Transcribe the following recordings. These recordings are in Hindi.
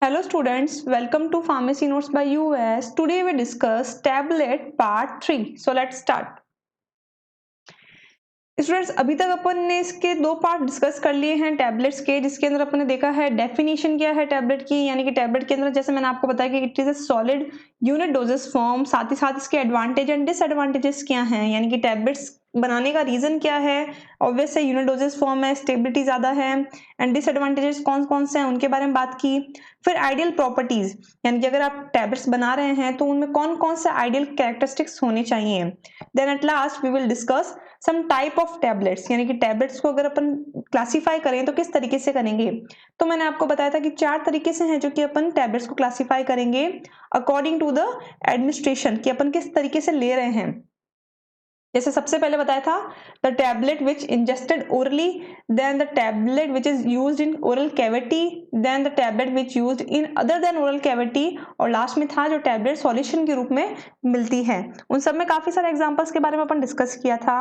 Hello students, welcome to Pharmacy Notes by US. Today we discuss tablet part 3. So let's start. Students अभी तक अपन ने इसके दो पार्ट डिस्कस कर लिए हैं टैबलेट्स के, जिसके अंदर अपन ने देखा है डेफिनेशन क्या है टैबलेट की, यानी कि टैबलेट के अंदर जैसे मैंने आपको बताया कि it is a solid unit doses form, साथ ही साथ इसके एडवांटेज एंड डिसएडवांटेजेस क्या हैं, यानी कि टैबलेट्स बनाने का रीजन क्या है। ऑब्वियस है यूनिट डोजेस फॉर्म है, स्टेबिलिटी ज्यादा है, एंड डिसएडवांटेजेस कौन कौन से हैं उनके बारे में बात की। फिर आइडियल प्रॉपर्टीज, यानी कि अगर आप टैबलेट्स बना रहे हैं तो उनमें कौन कौन से आइडियल कैरेक्टरिस्टिक्स होने चाहिए। Then at last we will discuss some type of tablets, यानी कि टैबलेट्स को अगर अपन क्लासिफाई करें तो किस तरीके से करेंगे। तो मैंने आपको बताया था कि 4 तरीके से हैं जो कि अपन टैबलेट्स को क्लासिफाई करेंगे अकॉर्डिंग टू द एडमिनिस्ट्रेशन, कि अपन किस तरीके से ले रहे हैं। जैसे सबसे पहले बताया था the tablet which ingested orally, then the tablet which is used in oral cavity, then the tablet which used in other than oral cavity, और लास्ट में था जो टैबलेट सॉल्यूशन के रूप में मिलती है। उन सब में काफी सारे एग्जांपल्स के बारे में अपन डिस्कस किया था।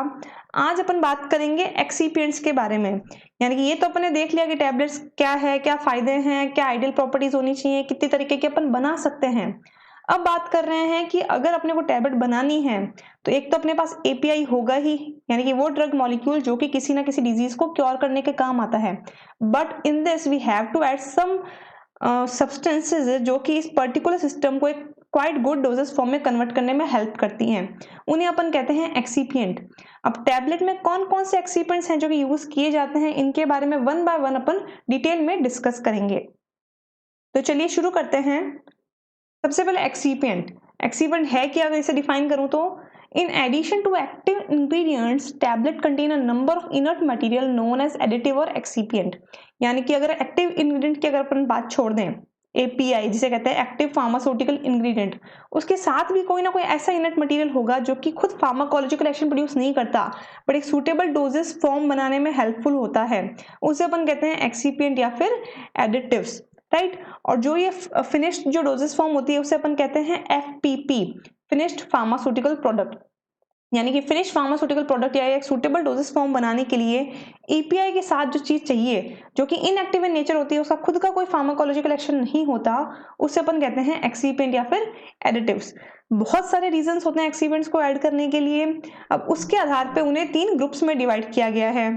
आज अपन बात करेंगे एक्सीपिएंट्स के बारे में, यानी कि ये तो अपन ने देख लिया कि टैबलेट्स क्या है, क्या फायदे हैं, क्या आइडियल प्रॉपर्टीज होनी चाहिए, कितनी तरीके के अपन बना सकते हैं। अब बात कर रहे हैं कि अगर अपने को टैबलेट बनानी है तो एक तो अपने पास एपीआई होगा ही, यानी कि वो ड्रग मॉलिक्यूल जो कि किसी ना किसी डिजीज को क्योर करने के काम आता है। But in this we have to add some substances जो कि इस पर्टिकुलर सिस्टम को एक क्वाइट गुड डोजेस फॉर्म में कन्वर्ट करने में हेल्प करती हैं। उन्हें अपन कहते हैं एक्सीपिएंट। अब टैबलेट में कौन कौन से एक्सीपिएंट्स हैं जो कि यूज किए जाते हैं, इनके बारे में one by one upon detail में डिस्कस करेंगे। तो चलिए शुरू करते हैं। सबसे पहले एक्सीपिएंट है कि अगर इसे डिफाइन करूं तो in addition to active ingredients tablet contain a number of inert material known as additive और एक्सीपिएंट, यानी कि अगर एक्टिव इंग्रेडिएंट की अगर अपन बात छोड़ दें, एपीआई जिसे कहते हैं एक्टिव फार्मास्यूटिकल इंग्रेडिएंट, उसके साथ भी कोई ना कोई ऐसा इनर्ट मटेरियल होगा जो कि खुद फार्माकोलॉजिकल एक्शन प्रोड्यूस नहीं करता बट एक सूटेबल डोजेस फॉर्म बनाने में हेल्पफुल होता है, उसे अपन कहते हैं एक्सीपिएंट या फिर एडिटिव्स, राइट। और जो ये फिनिश्ड जो डोजेस फॉर्म होती है उसे अपन कहते हैं एफपीपी, फिनिश्ड फार्मास्यूटिकल प्रोडक्ट, यानी कि फिनिश फार्मास्यूटिकल प्रोडक्ट या एक सूटेबल डोजेस फॉर्म बनाने के लिए एपीआई के साथ जो चीज चाहिए जो कि इनएक्टिव इन नेचर होती है, उसका खुद का कोई फार्माकोलॉजिकल एक्शन नहीं होता, उसे अपन कहते हैं एक्सीपिएंट या फिर एडिटिव्स। बहुत सारे रीजंस होते हैं एक्सीपिएंट्स को ऐड करने के लिए। अब उसके आधार पे उन्हें 3 ग्रुप्स में डिवाइड किया गया है।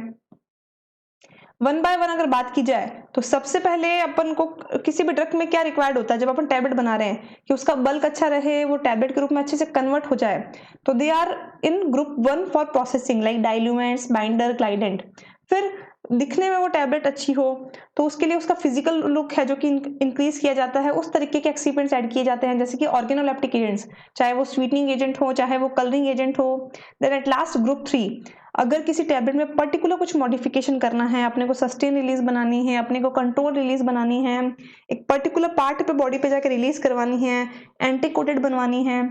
वन बाय वन अगर बात की जाए तो सबसे पहले अपन को किसी भी ड्रग में क्या रिक्वायर्ड होता है जब अपन टैबलेट बना रहे हैं कि उसका बल्क अच्छा रहे, वो टैबलेट के रूप में अच्छे से कन्वर्ट हो जाए, तो they are in group 1 for processing like diluents, binder, glidant. फिर दिखने में वो टैबलेट अच्छी हो तो उसके लिए उसका फिजिकल लुक है जो कि इंक्रीज किया जाता है, उस तरीके के एक्सीपिएंट्स ऐड किए जाते हैं, जैसे कि ऑर्गेनोलेप्टिक एजेंट्स, चाहे वो स्वीटनिंग एजेंट हो चाहे वो कलरिंग एजेंट हो। देन एट लास्ट ग्रुप 3, अगर किसी टैबलेट में पर्टिकुलर कुछ मॉडिफिकेशन करना है, अपने को सस्टेन रिलीज बनानी है, अपने को कंट्रोल रिलीज बनानी है, एक पर्टिकुलर पार्ट पे बॉडी पे जाकर रिलीज करवानी है, एंटी कोटेड बनवानी है,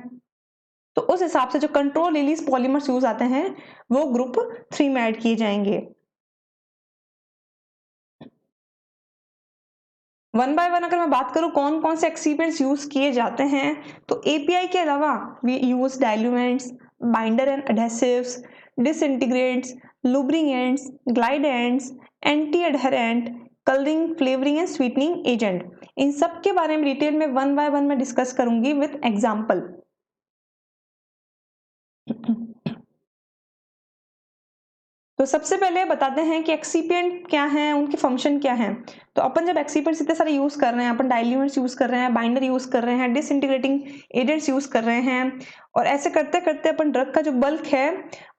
तो उस हिसाब से जो कंट्रोल रिलीज पॉलीमर्स यूज आते हैं वो ग्रुप 3 में ऐड किए जाएंगे। वन बाय वन अगर मैं बात करूं कौन कौन से एक्सीपिएंट्स यूज किए जाते हैं, तो एपीआई के अलावा we use diluents, binder and adhesives, disintegrants, lubricants, glidants, anti adherent, colouring, flavouring and sweetening agent. इन सब के बारे में डिटेल में वन बाय वन मैं डिस्कस करूंगी विद एग्जांपल। तो सबसे पहले बताते हैं कि एक्सीपिएंट क्या है, उनके फंक्शन क्या है। तो अपन जब एक्सीपिएंट्स इतने सारे यूज कर रहे हैं, अपन डाइल्यूमेंट्स यूज कर रहे हैं, बाइंडर यूज कर रहे हैं, डिसइंटीग्रेटिंग एजेंट्स यूज कर रहे हैं, और ऐसे करते करते अपन ड्रग का जो बल्क है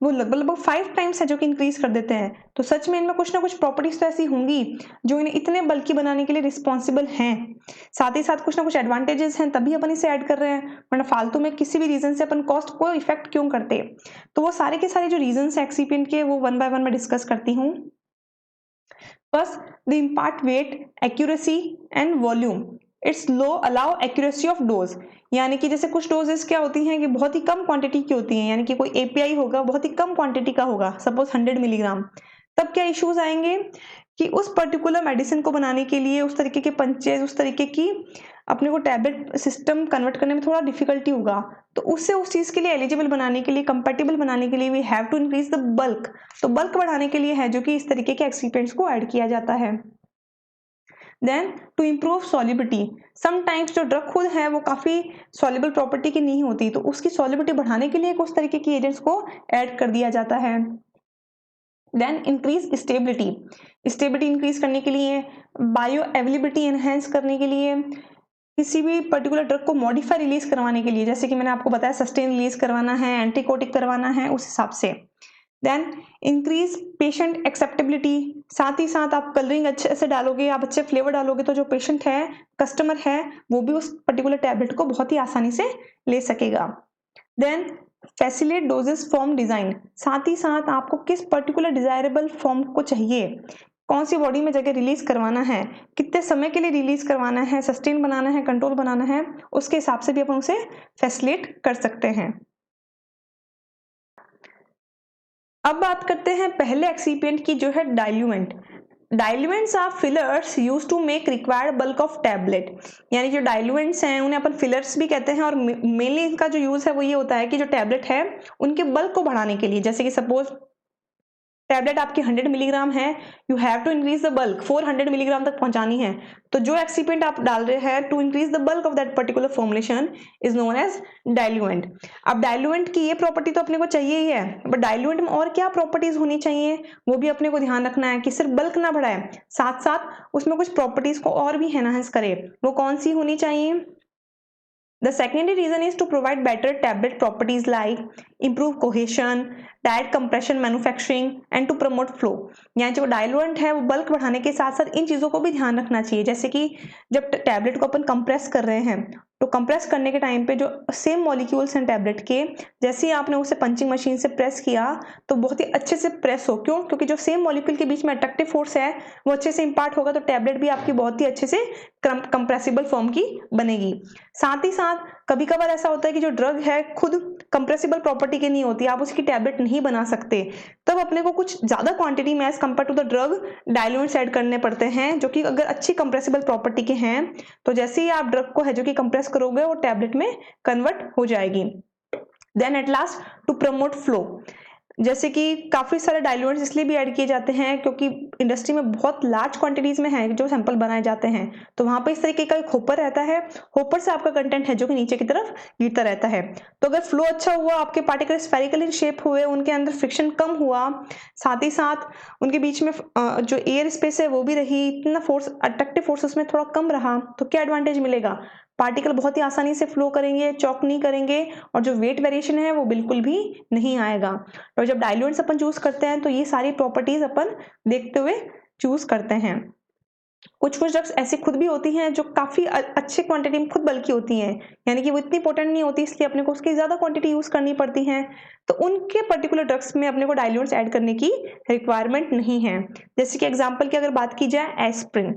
वो लगभग 5 टाइम्स है जो कि इंक्रीज कर देते हैं। तो सच में इनमें कुछ ना कुछ प्रॉपर्टीज तो ऐसी होंगी जो इन्हें इतने बल्कि बनाने के लिए रिस्पॉन्सिबल हैं। साथ ही साथ कुछ ना कुछ एडवांटेजेस हैं तभी अपन इसे ऐड कर रहे हैं, वरना फालतू में किसी भी रीजन से अपन कॉस्ट को इफेक्ट क्यों करते। तो वो सारे के सारे जो रीजन है एक्सीपिएंट के वो वन बाय वन में डिस्कस करती हूँ। First, the impart weight, accuracy and volume. It's low allow accuracy of dose, यानी कि जैसे कुछ डोजेस क्या होती हैं कि बहुत ही कम क्वांटिटी की होती हैं, यानी कि कोई एपीआई होगा बहुत ही कम क्वांटिटी का होगा, सपोज 100 मिलीग्राम, तब क्या इश्यूज आएंगे कि उस पर्टिकुलर मेडिसिन को बनाने के लिए उस तरीके के पंचेज, उस तरीके की अपने को टैबलेट सिस्टम कन्वर्ट करने में थोड़ा डिफिकल्टी होगा। तो उससे उस चीज के लिए एलिजिबल बनाने के लिए, कंपेटेबल बनाने के लिए we have to increase the bulk. तो बल्क बढ़ाने के लिए है जो कि इस तरीके के एक्सीपिएंट्स को ऐड किया जाता है। Then to improve solubility, sometimes जो ड्रग खुद है वो काफ़ी सॉल्युबल प्रॉपर्टी की नहीं होती, तो उसकी सॉल्युबिलिटी बढ़ाने के लिए कुछ तरीके की एजेंट्स को ऐड कर दिया जाता है। Then increase stability, stability increase करने के लिए, बायो अवेलेबिलिटी एनहेंस करने के लिए, किसी भी पर्टिकुलर ड्रग को मॉडिफाई रिलीज करवाने के लिए, जैसे कि मैंने आपको बताया सस्टेन रिलीज करवाना है, एंटीकोटिक करवाना है, उस हिसाब से। देन इंक्रीज पेशेंट एक्सेप्टेबिलिटी, साथ ही साथ आप कलरिंग अच्छे से डालोगे, आप अच्छे फ्लेवर डालोगे तो जो पेशेंट है, कस्टमर है, वो भी उस पर्टिकुलर टैबलेट को बहुत ही आसानी से ले सकेगा। Then facilitate doses form design, साथ ही साथ आपको किस पर्टिकुलर डिजायरेबल फॉर्म को चाहिए, कौन सी बॉडी में जगह रिलीज करवाना है, कितने समय के लिए रिलीज करवाना है, सस्टेन बनाना है, कंट्रोल बनाना है, उसके हिसाब से भी अपन उसे फैसिलिटेट कर सकते हैं। अब बात करते हैं पहले एक्सिपिएंट की, जो है diluent. Diluents are fillers use to make required bulk of tablet, यानी जो डाइल्यूएंट्स हैं उन्हें अपन फिलर्स भी कहते हैं, और मेनली इनका जो यूज है वो ये होता है कि जो टैबलेट है उनके बल्क को बढ़ाने के लिए, जैसे कि सपोज टैबलेट आपकी 100 मिलीग्राम है, you have to increase the bulk 400 milligram तक पहुंचानी है, तो जो एक्सिपिएंट आप डाल रहे हैं to increase the bulk of that particular formulation is known as diluent. अब डाइल्यूएंट की ये प्रॉपर्टी तो अपने को चाहिए ही है, बट डाइल्यूएंट में और क्या प्रॉपर्टीज होनी चाहिए वो भी अपने को ध्यान रखना है कि सिर्फ बल्क ना बढ़ाए, साथ साथ उसमें कुछ प्रॉपर्टीज को और भी एनहांस करे। वो कौन सी होनी चाहिए? The secondary reason is to provide better tablet properties like improve cohesion, diet compression manufacturing and to promote flow। यहाँ जो डाइल्यूएंट है वो बल्क बढ़ाने के साथ साथ इन चीज़ों को भी ध्यान रखना चाहिए, जैसे कि जब टैबलेट को अपन कंप्रेस कर रहे हैं तो कंप्रेस करने के टाइम पे जो सेम मॉलिक्यूल्स हैं टैबलेट के, जैसे ही आपने उसे पंचिंग मशीन से प्रेस किया तो बहुत ही अच्छे से प्रेस हो, क्यों? क्योंकि जो सेम मॉलिक्यूल के बीच में अट्रैक्टिव फोर्स है वो अच्छे से इंपार्ट होगा, तो टैबलेट भी आपकी बहुत ही अच्छे से कंप्रेसिबल फॉर्म की बनेगी। साथ ही साथ कभी कभार ऐसा होता है कि जो ड्रग है खुद कंप्रेसिबल प्रॉपर्टी की नहीं होती, आप उसकी टैबलेट नहीं बना सकते, तब अपने को कुछ ज्यादा क्वांटिटी में as compare to the drug diluents add करने पड़ते हैं, जो कि अगर अच्छी कंप्रेसिबल प्रॉपर्टी के हैं तो जैसे ही आप ड्रग को है जो कि कंप्रेस करोगे वो टैबलेट में कन्वर्ट हो जाएगी। Then at last to promote flow, जैसे कि काफ़ी सारे डाइल्यूएंट्स इसलिए भी ऐड किए जाते हैं क्योंकि इंडस्ट्री में बहुत लार्ज क्वांटिटीज में है जो सैंपल बनाए जाते हैं, तो वहां पे इस तरीके का एक होपर रहता है, होपर से आपका कंटेंट है जो कि नीचे की तरफ गिरता रहता है। तो अगर फ्लो अच्छा हुआ, आपके पार्टिकल स्फेरिकल इन शेप हुए, उनके अंदर फ्रिक्शन कम हुआ, साथ ही साथ उनके बीच में जो एयर स्पेस है वो भी रही, इतना फोर्स अट्रैक्टिव फोर्स उसमें थोड़ा कम रहा, तो क्या एडवांटेज मिलेगा? पार्टिकल बहुत ही आसानी से फ्लो करेंगे, चॉक नहीं करेंगे, और जो वेट वेरिएशन है वो बिल्कुल भी नहीं आएगा। तो जब डाइल्यूएंट्स अपन चूज करते हैं तो ये सारी प्रॉपर्टीज अपन देखते हुए चूज करते हैं। कुछ कुछ ड्रग्स ऐसी खुद भी होती हैं जो काफी अच्छे क्वांटिटी में खुद बल्कि होती हैं, यानी कि वो इतनी पोटेंट नहीं होती, इसलिए अपने को उसकी ज्यादा क्वांटिटी यूज करनी पड़ती है, तो उनके पर्टिकुलर ड्रग्स में अपने को डाइल्यूएंट्स ऐड करने की रिक्वायरमेंट नहीं है। जैसे कि एग्जाम्पल की अगर बात की जाए aspirin,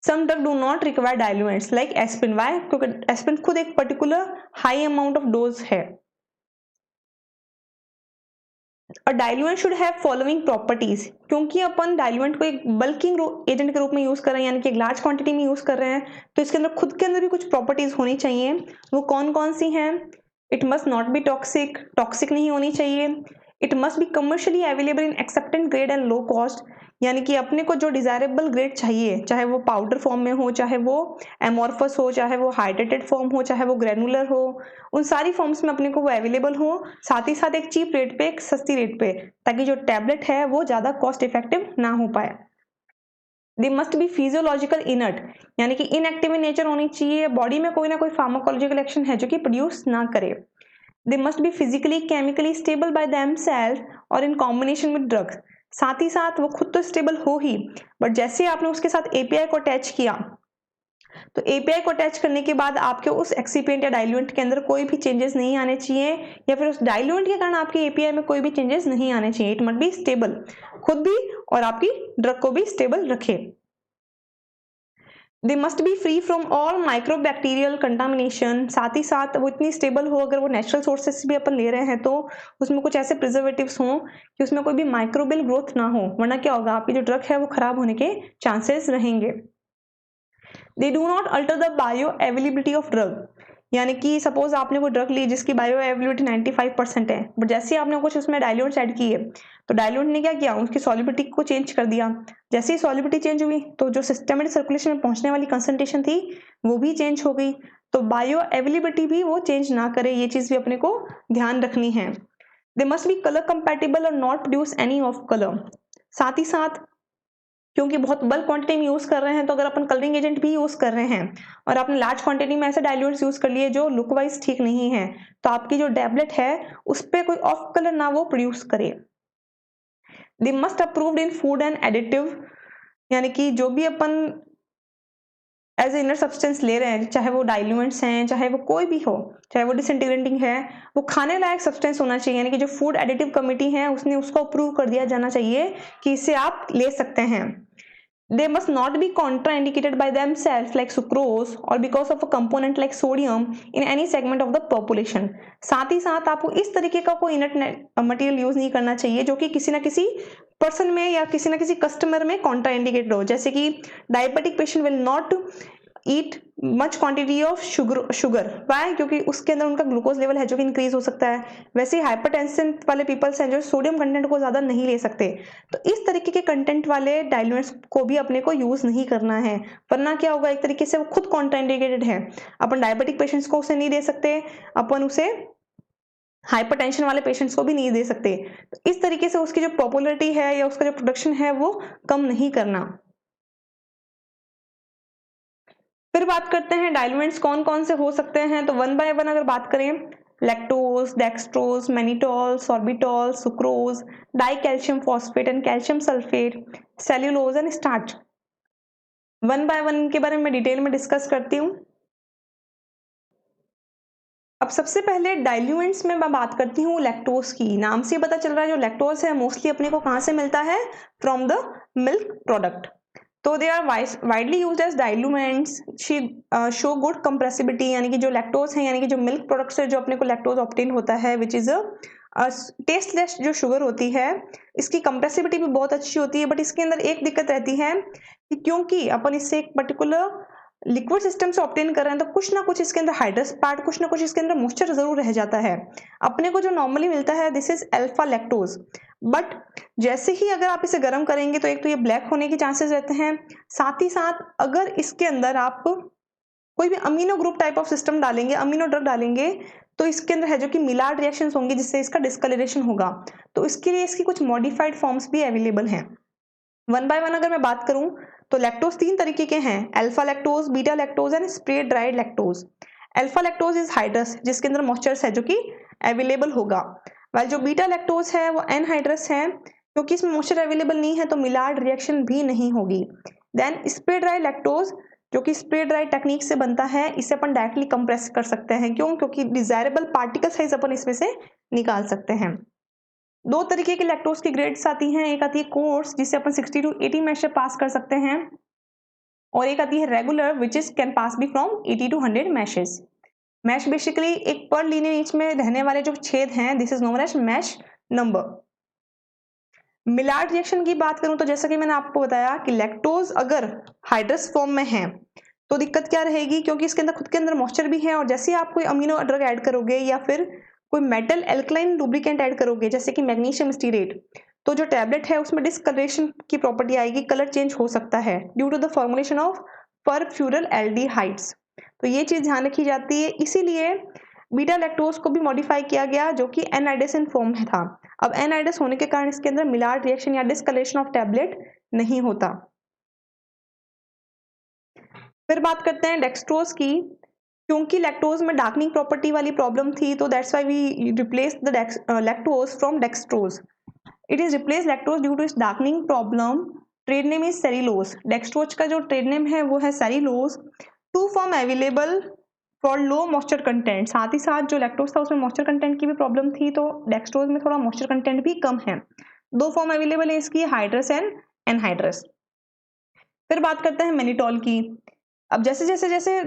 some drug do not require diluents like aspirin. Why? क्योंकि एस्प्रिन खुद एक particular high amount of dose है। और diluent should have following properties, क्योंकि अपन डाइल्यूएंट को एक बल्किंग एजेंट के रूप में यूज कर रहे हैं, यानी कि एक लार्ज क्वांटिटी में यूज कर रहे हैं, तो इसके अंदर खुद के अंदर भी कुछ प्रॉपर्टीज होनी चाहिए। वो कौन कौन सी हैं? It must not be toxic, toxic नहीं होनी चाहिए। It must be commercially available in accepted grade and low cost, यानी कि अपने को जो डिजायरेबल ग्रेड चाहिए, चाहे वो पाउडर फॉर्म में हो, चाहे वो एमोर्फस हो, चाहे वो हाइड्रेटेड फॉर्म हो, चाहे वो ग्रेनुलर हो, उन सारी फॉर्म्स में अपने को वो अवेलेबल हो, साथ ही साथ एक चीप रेट पे, एक सस्ती रेट पे, ताकि जो टैबलेट है वो ज्यादा कॉस्ट इफेक्टिव ना हो पाए। दे मस्ट बी फिजियोलॉजिकल इनर्ट, यानी कि इनएक्टिव इन नेचर होनी चाहिए, बॉडी में कोई ना कोई फार्माकोलॉजिकल एक्शन है जो कि प्रोड्यूस ना करे। They must be physically chemically stable by themself और इन कॉम्बिनेशन विद ड्रग्स, साथ ही साथ वो खुद तो स्टेबल हो ही, बट जैसे आपने उसके साथ एपीआई को अटैच किया, तो एपीआई को अटैच करने के बाद आपके उस एक्सिपिएंट या डाइल्यूएंट के अंदर कोई भी चेंजेस नहीं आने चाहिए, या फिर उस डाइल्यूएंट के कारण आपके एपीआई में कोई भी चेंजेस नहीं आने चाहिए। इट मस्ट बी स्टेबल, खुद भी और आपकी ड्रग को भी स्टेबल रखे। They must be free from all microbacterial contamination, साथ ही साथ वो इतनी स्टेबल हो, अगर वो नेचुरल सोर्सेज से भी अपन ले रहे हैं तो उसमें कुछ ऐसे प्रिजर्वेटिव्स हों कि उसमें कोई भी माइक्रोबियल ग्रोथ ना हो, वरना क्या होगा, आपकी जो ड्रग है वो खराब होने के चांसेस रहेंगे। They do not alter the bio availability of drug, यानी कि सपोज आपने कोई ड्रग ली जिसकी बायो अवेलेबिलिटी 95% है, बट जैसे ही आपने कुछ उसमें डाइल्यूएंट्स ऐड किए तो डाइल्यूएंट ने क्या किया, उसकी सॉल्युबिलिटी को चेंज कर दिया। जैसे ही सॉल्युबिलिटी चेंज हुई तो जो सिस्टमेटिक सर्कुलेशन में पहुंचने वाली कंसंट्रेशन थी वो भी चेंज हो गई। तो बायो अवेलेबिलिटी भी वो चेंज ना करे, ये चीज भी अपने को ध्यान रखनी है। They must be colour compatible और not produce any of colour. साथ ही साथ क्योंकि बहुत बल्क क्वांटिटी में यूज कर रहे हैं, तो अगर अपन कलरिंग एजेंट भी यूज कर रहे हैं और आपने लार्ज क्वांटिटी में ऐसे डाइल्यूएंट्स यूज कर लिए जो लुक वाइज ठीक नहीं है, तो आपकी जो टैबलेट है उस पर कोई ऑफ कलर ना वो प्रोड्यूस करे। They must approved in food and additive, यानी कि जो भी अपन एज इनर सब्सटेंस ले रहे हैं, चाहे वो डाइल्यूएंट्स हैं, चाहे वो कोई भी हो, चाहे वो डिसइंटीग्रेटिंग है, वो खाने लायक सब्सटेंस होना चाहिए। यानी कि जो फूड एडिटिव कमिटी है उसने उसको अप्रूव कर दिया जाना चाहिए कि इसे आप ले सकते हैं। They must not be contraindicated by themselves like sucrose or because of a component like sodium in any segment of the population। साथ ही साथ आपको इस तरीके का कोई इनट मटेरियल यूज नहीं करना चाहिए जो कि किसी ना किसी पर्सन में या किसी ना किसी कस्टमर में कॉन्ट्राइंडिकेटेड हो। जैसे कि diabetic patient will not eat much quantity of sugar why, क्योंकि उसके अंदर उनका ग्लूकोज लेवल है जो कि इंक्रीज हो सकता है। वैसे ही हाइपरटेंशन वाले पीपल्स हैं जो सोडियम कंटेंट को ज्यादा नहीं ले सकते, तो इस तरीके के कंटेंट वाले डाइल्यूएंट्स को भी अपने को यूज नहीं करना है, वरना क्या होगा, एक तरीके से वो खुद कॉन्ट्राइंडिकेटेड है। अपन डायबिटिक पेशेंट्स को उसे नहीं दे सकते, अपन उसे हाइपरटेंशन वाले पेशेंट्स को भी नहीं दे सकते। तो इस तरीके से उसकी जो पॉपुलरिटी है या उसका जो प्रोडक्शन है वो कम नहीं करना। फिर बात करते हैं डाइल्यूएंट्स कौन कौन से हो सकते हैं। तो वन बाय वन अगर बात करें, lactose, dextrose, mannitol, sorbitol, sucrose, die calcium phosphate and calcium sulphate, cellulose and starch. One by one के बारे में डिटेल में डिस्कस करती हूँ। अब सबसे पहले डाइल्यूएंट्स में मैं बात करती हूँ लैक्टोज की। नाम से पता चल रहा है जो लैक्टोज है मोस्टली अपने को कहाँ से मिलता है, फ्रॉम द मिल्क प्रोडक्ट। तो they are widely used as diluents, show good compressibility, यानी कि जो लैक्टोज है यानी कि जो मिल्क प्रोडक्ट से जो अपने को लैक्टोज ऑब्टेन होता है, विच इज टेस्टलेस जो शुगर होती है, इसकी कंप्रेसिबिलिटी भी बहुत अच्छी होती है। बट इसके अंदर एक दिक्कत रहती है कि क्योंकि अपन इससे एक पर्टिकुलर लिक्विड सिस्टम से ऑब्टेन कर रहे हैं, तो कुछ ना कुछ इसके अंदर हाइड्रस पार्ट, कुछ ना कुछ इसके अंदर मॉइस्चर जरूर रह जाता है। अपने को जो नॉर्मली मिलता है this is alpha lactose, but जैसे ही अगर आप इसे गर्म करेंगे तो एक तो ये ब्लैक होने के चांसेस रहते हैं, साथ ही साथ अगर इसके अंदर आप कोई भी amino group type of system डालेंगे, अमीनो ड्रग डालेंगे, तो इसके अंदर है जो कि मिलार्ड रिएक्शंस होंगी जिससे इसका डिस्कलरेशन होगा। तो इसके लिए इसकी कुछ मॉडिफाइड फॉर्म्स भी अवेलेबल हैं। वन बाय वन अगर मैं बात करूं तो लैक्टोज तीन तरीके के हैं, alpha lactose, beta lactose and spray dried lactose. Alpha lactose is hydrous, जिसके अंदर मॉइस्चर है जो कि अवेलेबल होगा, वाइल जो बीटा लैक्टोज है वो एनहाइड्रस है, क्योंकि इसमें मॉइस्चर अवेलेबल नहीं है तो मिलार्ड रिएक्शन भी नहीं होगी। देन स्प्रे ड्राई लैक्टोज, जो कि स्प्रे ड्राई टेक्निक से बनता है, इसे अपन डायरेक्टली कंप्रेस कर सकते हैं। क्यों? क्योंकि डिजायरेबल पार्टिकल साइज अपन इसमें से निकाल सकते हैं। दो तरीके के लैक्टोज की ग्रेड्स आती हैं, एक आती है कोर्स जिसे अपन 60 to 80 मैश से पास कर सकते हैं, और एक आती है regular which is can pass be from 80 to 100 meshes. Mesh basically एक पर लीनियर इंच में रहने वाले जो छेद हैं, this is known as mesh number. Maillard reaction की बात करूं तो जैसा कि मैंने आपको बताया कि लैक्टोज अगर हाइड्रस फॉर्म में है तो दिक्कत क्या रहेगी, क्योंकि इसके अंदर खुद के अंदर मॉइस्चर भी है, और जैसे ही आप कोई अमीनो ड्रग ऐड करोगे या फिर कोई मेटल एल्कलाइन लुब्रिकेंट ऐड करोगे जैसे कि मैग्नीशियम स्टीरेट, तो जो टैबलेट है उसमें डिस्कलरेशन की प्रॉपर्टी आएगी, कलर चेंज हो सकता है due to the formulation of furfural aldehydes. तो ये चीज ध्यान रखी जाती है, इसीलिए बीटा लैक्टोज को भी मॉडिफाई किया गया जो कि एनहाइड्रस फॉर्म में था। अब एनहाइड्रस होने के कारण इसके अंदर मिलार्ड रिएक्शन या डिस्कलरेशन ऑफ टैबलेट नहीं होता। फिर बात करते हैं डेक्सट्रोज की। क्योंकि लैक्टोज में डार्कनिंग प्रॉपर्टी वाली प्रॉब्लम थी, तो that's why we replace the lactose from dextrose. It is replace lactose due to its darkening problem. Trade name is Cerelose. Dextrose का जो ट्रेड नेम है वो है Cerelose. Two form available for low moisture content. साथ ही साथ जो लैक्टोज था उसमें मॉइस्चर कंटेंट की भी प्रॉब्लम थी, तो डेक्सट्रोज में थोड़ा मॉइस्चर कंटेंट भी कम है। दो फॉर्म अवेलेबल है इसकी, हाइड्रस एंड एनहाइड्रस। फिर बात करते हैं मैनिटॉल की। अब जैसे जैसे जैसे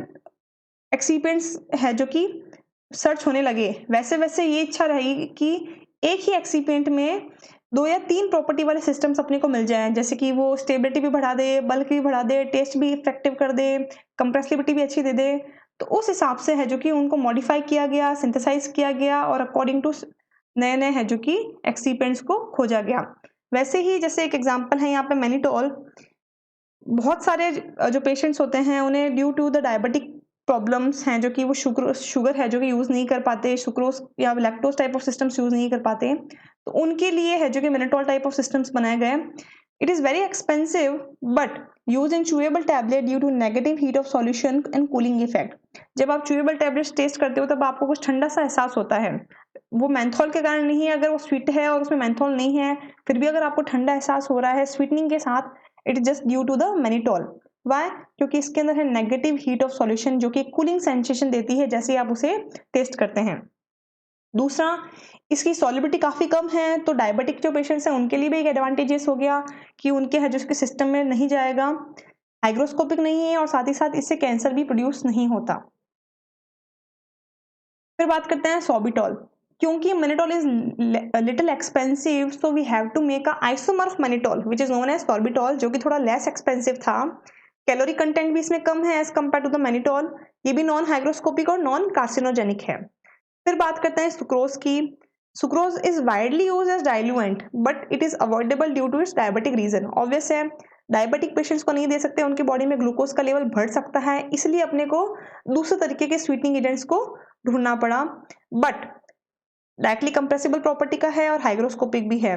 एक्सीपेंट्स है जो कि सर्च होने लगे, वैसे वैसे ये इच्छा रहेगी कि एक ही एक्सीपेंट में 2 या 3 प्रॉपर्टी वाले सिस्टम्स अपने को मिल जाएं, जैसे कि वो स्टेबिलिटी भी बढ़ा दे, बल्क भी बढ़ा दे, टेस्ट भी इफेक्टिव कर दे, कंप्रेसिबिलिटी भी अच्छी दे दे। तो उस हिसाब से है जो कि उनको मॉडिफाई किया गया, सिंथेसाइज किया गया, और अकॉर्डिंग टू नए नए है जो कि एक्सिपेंट्स को खोजा गया। वैसे ही जैसे एक एग्जांपल है यहाँ पे मैनिटोल, बहुत सारे जो पेशेंट्स होते हैं उन्हें due to the diabetic problems हैं जो कि वो शुगर है जो कि यूज़ नहीं कर पाते, सुक्रोज या lactose type of systems use नहीं कर पाते, तो उनके लिए है जो कि मैनिटोल टाइप ऑफ सिस्टम्स बनाए गए। It is very expensive but use in chewable tablet due to negative heat of solution and cooling effect. जब आप चूएबल टैबलेट्स टेस्ट करते हो तब आपको कुछ ठंडा सा एहसास होता है, वो मेंथोल के कारण नहीं है, अगर वो स्वीट है और उसमें मेंथोल नहीं है फिर भी अगर आपको ठंडा एहसास हो रहा है स्वीटनिंग के साथ, it is just due to the mannitol. Why? क्योंकि इसके अंदर है नेगेटिव हीट ऑफ सॉल्यूशन जो कि कूलिंग सेंसेशन देती है जैसे आप उसे टेस्ट करते हैं। दूसरा, इसकी सॉलिबिलिटी काफ़ी कम है, तो डायबिटिक जो पेशेंट्स हैं उनके लिए भी एक एडवांटेजेस हो गया कि उनके है जो उसके सिस्टम में नहीं जाएगा, हाइग्रोस्कोपिक नहीं है और साथ ही साथ इससे कैंसर भी प्रोड्यूस नहीं होता। फिर बात करते हैं सॉर्बिटॉल। क्योंकि mannitol is little expensive so we have to make a isomer of mannitol which is known as sorbitol, जो कि थोड़ा लेस एक्सपेंसिव था। कैलोरी कंटेंट भी इसमें कम है as compare to the mannitol. ये भी नॉन हाइग्रोस्कोपिक और नॉन कार्सिनोजेनिक है। फिर बात करते हैं सुक्रोज की। Sucrose is widely use as diluent but it is avoidable due to its diabetic reason. Obvious है, डायबिटिक पेशेंट्स को नहीं दे सकते, उनकी बॉडी में ग्लूकोज का लेवल बढ़ सकता है, इसलिए अपने को दूसरे तरीके के स्वीटनिंग एजेंट्स को ढूंढना पड़ा। बट डायरेक्टली कंप्रेसिबल प्रॉपर्टी का है और हाइग्रोस्कोपिक भी है।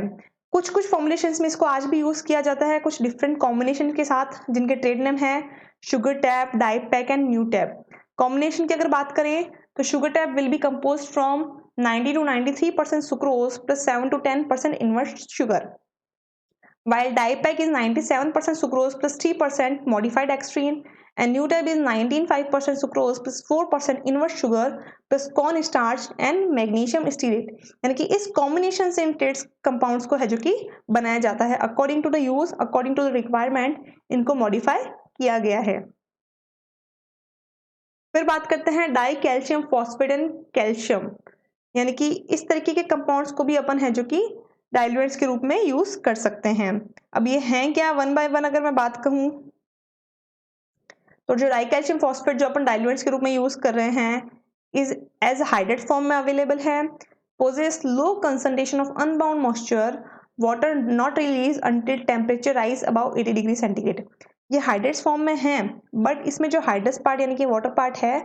कुछ कुछ फॉर्मुलेशंस में इसको आज भी यूज किया जाता है कुछ डिफरेंट कॉम्बिनेशन के साथ, जिनके ट्रेड नेम है sugar tab, Dipac and new tab. Combination की अगर बात करें तो sugar tab will be compose from 90 to 93% sucrose plus 7 to 10% inverse sugar, while DiPAC is 97% sucrose plus 3% modified dextrine, and Newtab is 19.5% sucrose plus 4% inverse sugar plus corn starch and magnesium stearate। यानी कि इस कॉम्बिनेशन से इन ट्रेड्स कंपाउंड्स को है जो कि बनाया जाता है according to the use, according to the requirement इनको मॉडिफाई किया गया है। फिर बात करते हैं di calcium phosphate and calcium, यानी कि इस तरीके के कंपाउंड्स को भी अपन है जो कि डाइल्यूएंट्स के रूप में यूज कर सकते हैं। अब ये हैं क्या, वन बाय वन अगर मैं बात कहूं तो जो डाई कैल्शियम फॉस्फेट जो अपन डाइल्यूएंट्स के रूप में यूज कर रहे हैं इज एज हाइड्रेट फॉर्म में अवेलेबल है, possess low concentration of unbound moisture, water not release until temperature rise about 80 degree centigrade. ये हाइड्रेट्स फॉर्म में है बट इसमें जो हाइड्रस पार्ट यानी कि वाटर पार्ट है,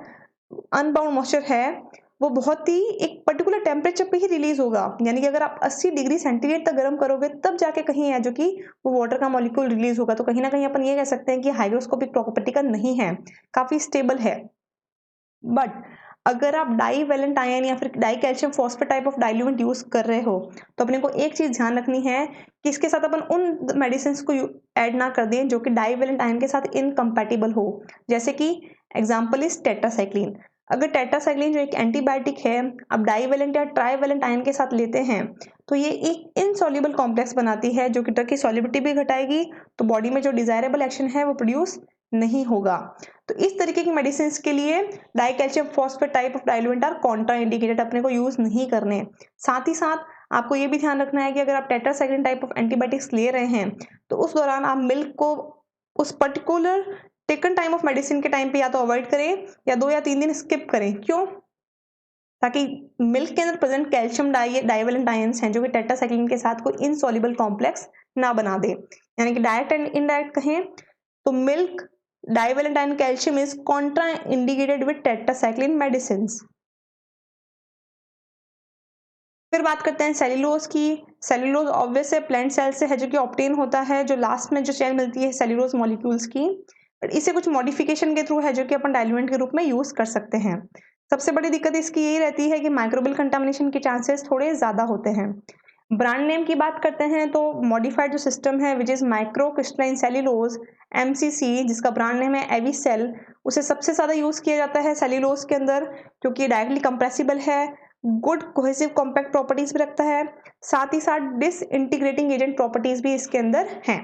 अनबाउंड मॉइस्चर है, वो बहुत ही एक पर्टिकुलर टेम्परेचर पे ही रिलीज होगा। यानी कि अगर आप 80 डिग्री सेंटीग्रेड तक गर्म करोगे तब जाके कहीं है जो कि वो वाटर का मॉलिक्यूल रिलीज होगा। तो कहीं ना कहीं अपन ये कह सकते हैं कि हाइग्रोस्कोपिक प्रॉपर्टी का नहीं है, काफी स्टेबल है। बट अगर आप डाई वैलेंट आयन या फिर die calcium phosphate type of diluent use कर रहे हो तो अपने को एक चीज ध्यान रखनी है कि इसके साथ अपन उन मेडिसिन को ऐड ना कर दें जो कि डाई वैलेंट आयन के साथ इनकम्पैटिबल हो। जैसे कि एग्जाम्पल इज टेट्रासाइक्लिन। अगर टेट्रासाइक्लिन जो एक एंटीबायोटिक है अब डाईवेलेंट या ट्राईवेलेंट आयन के साथ लेते हैं तो ये एक इनसॉल्युबल कॉम्प्लेक्स बनाती है जो कि ड्रग की सॉल्युबिलिटी भी घटाएगी, तो बॉडी में जो डिजायरेबल एक्शन है वो प्रोड्यूस नहीं होगा। तो इस तरीके की मेडिसिन के लिए di calcium phosphate type of diluent are contra indicated, अपने को यूज नहीं करने। साथ ही साथ आपको ये भी ध्यान रखना है कि अगर आप टेट्रासाइक्लिन टाइप ऑफ एंटीबायोटिक्स ले रहे हैं तो उस दौरान आप मिल्क को उस particular taken time of medicine के टाइम पे या तो अवॉइड करें या 2 या 3 दिन स्किप करें। क्यों? ताकि मिल्क के अंदर प्रेजेंट कैल्शियम डाइवेलेंट आयंस हैं जो कि टेट्रासाइक्लिन के साथ कोई इनसॉल्युबल कॉम्प्लेक्स ना बना दे। यानी कि डायरेक्ट एंड इनडायरेक्ट कहें तो milk divalent ion calcium is Contra indicated with tetracycline medicine. फिर बात करते हैं सेल्यूलोज की। सेल्यूलोज ऑब्वियस है प्लांट सेल से है जो कि ऑब्टेन होता है, जो लास्ट में जो चेन मिलती है सेल्यूलोज मॉलिक्यूल्स की, बट इसे कुछ मॉडिफिकेशन के थ्रू है जो कि अपन डाइल्यूएंट के रूप में यूज कर सकते हैं। सबसे बड़ी दिक्कत इसकी यही रहती है कि माइक्रोबियल कंटामिनेशन के चांसेस थोड़े ज्यादा होते हैं। ब्रांड नेम की बात करते हैं तो मॉडिफाइड जो सिस्टम है which is micro crystalline cellulose MCC, जिसका ब्रांड नेम है एविसेल, उसे सबसे ज्यादा यूज किया जाता है सेल्यूलोज के अंदर क्योंकि डायरेक्टली कंप्रेसिबल है, गुड कोहेसिव कॉम्पैक्ट प्रॉपर्टीज भी रखता है, साथ ही साथ डिसइंटीग्रेटिंग एजेंट प्रॉपर्टीज भी इसके अंदर हैं।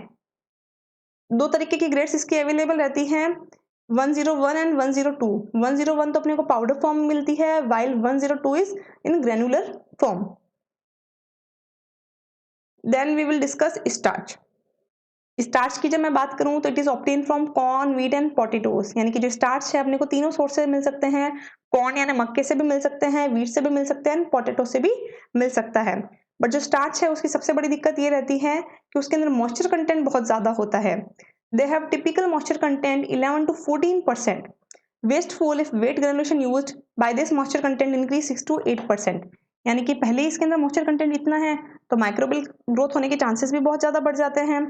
2 तरीके की ग्रेड्स इसकी अवेलेबल रहती हैं, 101 एंड 102। 101 तो अपने को पाउडर फॉर्म में मिलती है while 102 is in granular form. Then we will discuss starch. Starch की जब मैं बात करूं तो it is obtain from corn, wheat and potatoes, यानी कि जो स्टार्च है अपने को तीनों सोर्स से मिल सकते हैं। कॉर्न यानी मक्के से भी मिल सकते हैं, व्हीट से भी मिल सकते हैं, पोटैटो से भी मिल सकता है। बट जो स्टार्च है उसकी सबसे बड़ी दिक्कत ये रहती है कि उसके अंदर मॉइस्चर कंटेंट बहुत ज्यादा होता है। They have typical moisture content 11 to 14%। wasteful if weight granulation used by this moisture content increase 6 to 8%। यानी कि पहले ही इसके अंदर मॉइस्चर कंटेंट इतना है तो माइक्रोबियल ग्रोथ होने के चांसेस भी बहुत ज्यादा बढ़ जाते हैं।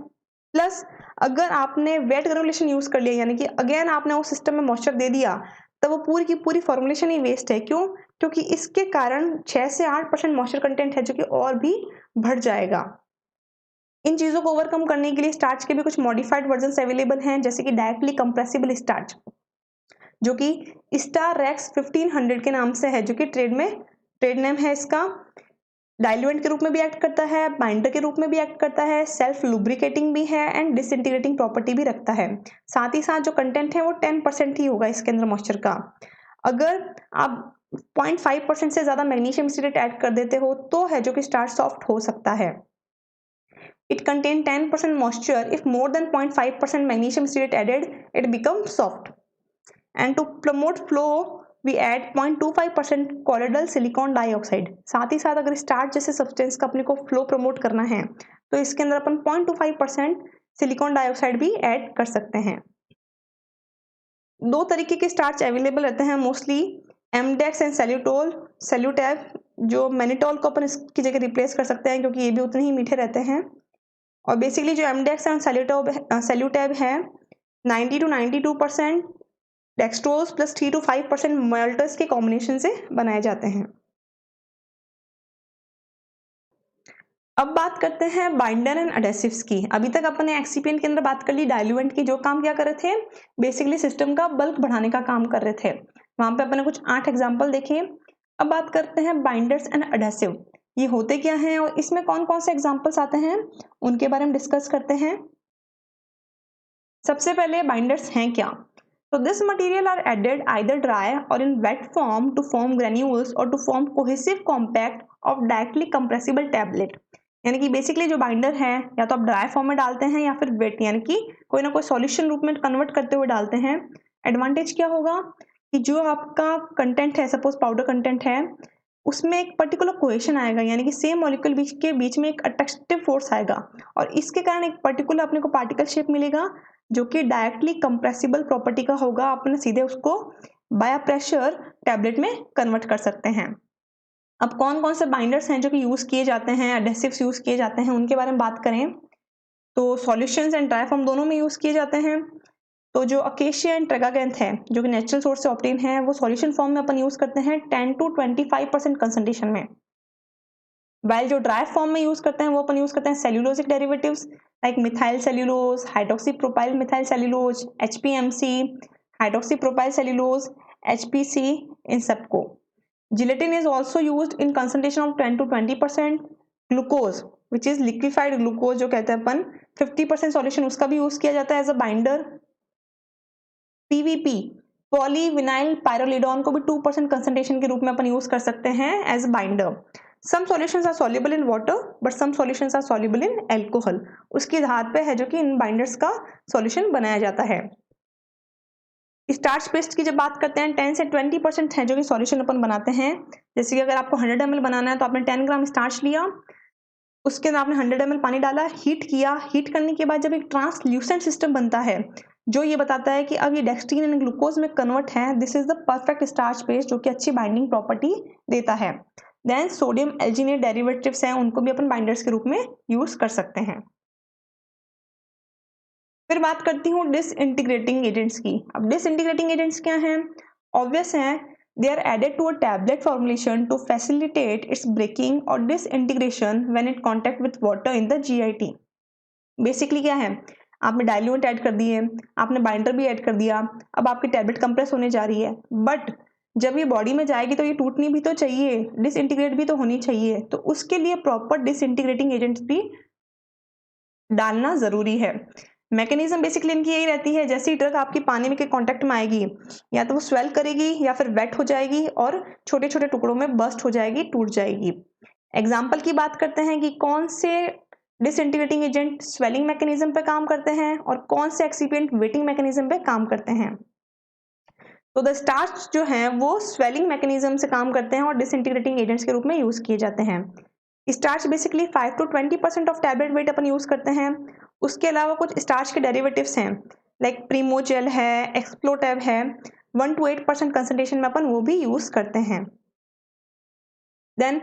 प्लस अगर आपने वेट ग्रेनुलेशन यूज कर लिया, यानी कि अगेन आपने उस सिस्टम में मॉइस्चर दे दिया, तब वो पूरी की पूरी फॉर्मुलेशन ही वेस्ट है। क्यों? क्योंकि इसके कारण 6 से 8% मॉइस्चर कंटेंट है जो कि और भी बढ़ जाएगा। इन चीजों को ओवरकम करने के लिए स्टार्च के भी कुछ मॉडिफाइड वर्जन अवेलेबल हैं, जैसे कि डायरेक्टली कंप्रेसिबल स्टार्च, जो कि स्टार रेक्स 1500 के नाम से है, जो कि ट्रेड नेम है इसका। डाइल्यूएंट के रूप में भी एक्ट करता है, बाइंडर के रूप में भी एक्ट करता है, सेल्फ लुब्रिकेटिंग भी है एंड डिसइंटीग्रेटिंग प्रॉपर्टी भी रखता है। साथ ही साथ जो कंटेंट है वो 10% ही होगा इसके अंदर मॉइस्चर का। अगर आप 0.5% से ज्यादा मैग्नीशियम सिट्रेट ऐड कर देते हो तो है जो कि स्टार्च सॉफ्ट हो सकता है। It contain 10% moisture, if more than 0.5% magnesium citrate added it become soft. And to promote flow we add 0.25% colloidal silicon dioxide. साथ ही साथ अगर स्टार्च जैसे सब्सटेंस का अपने को फ्लो प्रमोट करना है तो इसके अंदर अपन 0.25% सिलिकॉन डाइऑक्साइड भी ऐड कर सकते हैं। दो तरीके के स्टार्च अवेलेबल रहते हैं मोस्टली, एमडेक्स एंड सेल्यूटोल। सेल्यूटैब जो मैनिटोल को अपन इसकी जगह रिप्लेस कर सकते हैं क्योंकि ये भी उतने ही मीठे रहते हैं। और बेसिकली जो एमडेक्स एंड सेल्यूटैब है 90 to 92% डेक्सट्रोज प्लस 3 to 5% माल्टस के कॉम्बिनेशन से बनाए जाते हैं। अब बात करते हैं बाइंडर एंड एडेसिव्स की। अभी तक अपने एक्सिपिएंट के अंदर बात कर ली डाइल्यूएंट की, जो काम क्या कर रहे थे, बेसिकली सिस्टम का बल्क बढ़ाने का काम कर रहे थे। वहां पे अपने कुछ 8 एग्जांपल देखे। अब बात करते हैं बाइंडर्स एंड एडेसिव, ये होते क्या हैं और इसमें कौन कौन से एग्जाम्पल्स आते हैं उनके बारे में डिस्कस करते हैं। सबसे पहले बाइंडर्स हैं क्या? So this material are added either dry or in wet form to form granules or to form cohesive compact of directly compressible tablet। यानी कि बेसिकली जो बाइंडर है या तो आप ड्राई फॉर्म में डालते हैं या फिर वेट, यानी कि कोई ना कोई सॉल्यूशन रूप में कन्वर्ट करते हुए डालते हैं। एडवांटेज क्या होगा कि जो आपका कंटेंट है, सपोज पाउडर कंटेंट है, उसमें एक पर्टिकुलर कोहेशन आएगा, यानी कि सेम मॉलिक्यूल के बीच में एक अट्रैक्टिव फोर्स आएगा और इसके कारण एक पर्टिकुलर अपने को पार्टिकल शेप मिलेगा जो कि डायरेक्टली कंप्रेसिबल प्रॉपर्टी का होगा। अपने सीधे उसको बाय प्रेशर टैबलेट में कन्वर्ट कर सकते हैं। अब कौन कौन से बाइंडर्स हैं जो कि यूज किए जाते हैं, एडेसिव्स यूज किए जाते हैं, उनके बारे में बात करें तो सॉल्यूशंस एंड ड्राई फॉर्म दोनों में यूज किए जाते हैं। तो जो अकेशिया एंड ट्रेगागैंथ है जो कि नेचुरल सोर्स से ऑब्टेन है, वो सॉल्यूशन फॉर्म में अपन यूज करते हैं 10 to 25% कंसंट्रेशन में। वाइल जो ड्राई फॉर्म में यूज करते हैं वो अपन यूज करते हैं cellulosic derivatives like methyl cellulose, hydroxy propyl methyl cellulose, HPMC, hydroxy propyl cellulose, HPC, इन सबको। Gelatin is also used in concentration of 10 to 20%। Glucose which is liquefied glucose जो कहते हैं अपन, 50% सॉल्यूशन उसका भी यूज किया जाता है as a binder. PVP polyvinyl pyrrolidone को भी 2% कंसंट्रेशन के रूप में अपन यूज कर सकते हैं as binder. Some solutions are soluble in water but some solutions are soluble in alcohol. उसके आधार पे है जो कि इन बाइंडर्स का सॉल्यूशन बनाया जाता है। स्टार्च पेस्ट की जब बात करते हैं 10 से 20% है जो कि सॉल्यूशन अपन बनाते हैं। जैसे कि अगर आपको 100 ml बनाना है तो आपने 10 ग्राम स्टार्च लिया, उसके अंदर आपने 100 ml पानी डाला, हीट किया, हीट करने के बाद जब एक ट्रांसल्यूसेंट सिस्टम बनता है जो ये बताता है कि अब ये डेक्सट्रीन एंड ग्लूकोज में कन्वर्ट है, this is the perfect starch paste जो कि अच्छी बाइंडिंग प्रॉपर्टी देता है। देन सोडियम एल्जिनेट डेरिवेटिव्स हैं, उनको भी अपन बाइंडर्स के रूप में यूज कर सकते हैं। फिर बात करती हूँ डिसइंटीग्रेटिंग एजेंट्स की। अब डिसइंटीग्रेटिंग एजेंट्स क्या हैं? ऑब्वियस हैं, they are added to a tablet formulation to facilitate its breaking or disintegration when it contact with water in the GIT। Basically क्या है, आपने डाइल्यूएंट ऐड कर दिए, आपने बाइंडर भी ऐड कर दिया, अब आपकी टैबलेट कंप्रेस होने जा रही है, बट जब ये बॉडी में जाएगी तो ये टूटनी भी तो चाहिए, डिसइंटीग्रेट भी तो होनी चाहिए, तो उसके लिए प्रॉपर डिसइंटीग्रेटिंग एजेंट्स भी डालना जरूरी है। मैकेनिज्म बेसिकली इनकी यही रहती है, जैसे ही ड्रग आपकी पानी में के कांटेक्ट में आएगी या तो वो स्वेल करेगी या फिर वेट हो जाएगी और छोटे छोटे टुकड़ों में बस्ट हो जाएगी, टूट जाएगी। एग्जाम्पल की बात करते हैं कि कौन से डिसइंटीग्रेटिंग एजेंट स्वेलिंग मैकेनिज्म पे काम करते हैं और कौन से एक्सिपिएंट वेटिंग मैकेनिज्म पे काम करते हैं। तो द स्टार्च जो हैं वो स्वेलिंग मैकेनिज्म से काम करते हैं और डिसइंटीग्रेटिंग एजेंट्स के रूप में यूज किए जाते हैं। Starch basically 5 to 20% of tablet weight अपन यूज करते हैं। उसके अलावा कुछ स्टार्च के डेरिवेटिव्स हैं लाइक प्रीमोजेल है, एक्सप्लोटेव है, 1 to 8% कंसंट्रेशन में अपन वो भी यूज करते हैं। देन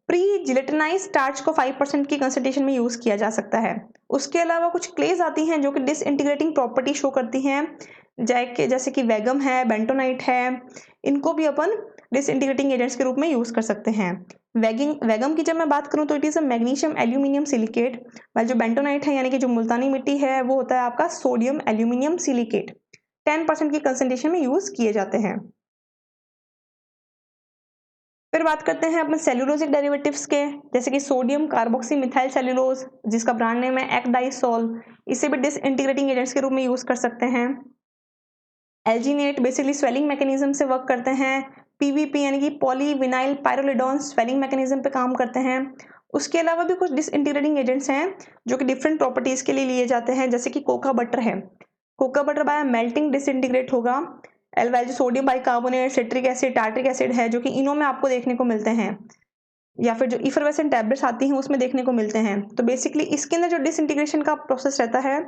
प्री जिलेटिनाइज स्टार्च को 5% की कंसंट्रेशन में यूज किया जा सकता है। उसके अलावा कुछ क्लेज आती हैं जो कि डिसइंटीग्रेटिंग प्रॉपर्टी शो करती हैं, जैसे कि वेगम है, बेंटोनाइट है, इनको भी अपन डिसइंटीग्रेटिंग एजेंट्स के रूप में यूज कर सकते हैं। वेगम की जब मैं बात करूं तो it is a magnesium aluminium silicate, while जो बेंटोनाइट है यानी कि जो मुल्तानी मिट्टी है वो होता है आपका सोडियम एल्यूमिनियम सिलिकेट। 10% की कंसंट्रेशन में यूज किए जाते हैं। फिर बात करते हैं अपने सेल्यूलोजिक डेरिवेटिव्स के, जैसे कि सोडियम कार्बोक्सी मिथाइल सेल्यूलोज जिसका ब्रांड नेम है एक्डाइसोल, इसे भी डिसइंटीग्रेटिंग एजेंट्स के रूप में यूज कर सकते हैं। एल्जीनेट बेसिकली स्वेलिंग मैकेनिज्म से वर्क करते हैं। पीवीपी यानी कि पॉलीविनाइल पायरोलिडोन स्वेलिंग मैकेनिज्म पे काम करते हैं। उसके अलावा भी कुछ डिसइंटीग्रेटिंग एजेंट्स हैं जो कि डिफरेंट प्रॉपर्टीज के लिए लिए जाते हैं, जैसे कि कोका बटर है। Cocoa butter bye melting disintegrate होगा। एल्वाइल जो sodium bicarbonate, citric acid, tartaric acid है जो कि इनों में आपको देखने को मिलते हैं, या फिर जो इफरवेसेंट टैबलेट्स आती हैं उसमें देखने को मिलते हैं। तो बेसिकली इसके अंदर जो डिसइंटीग्रेशन का प्रोसेस रहता है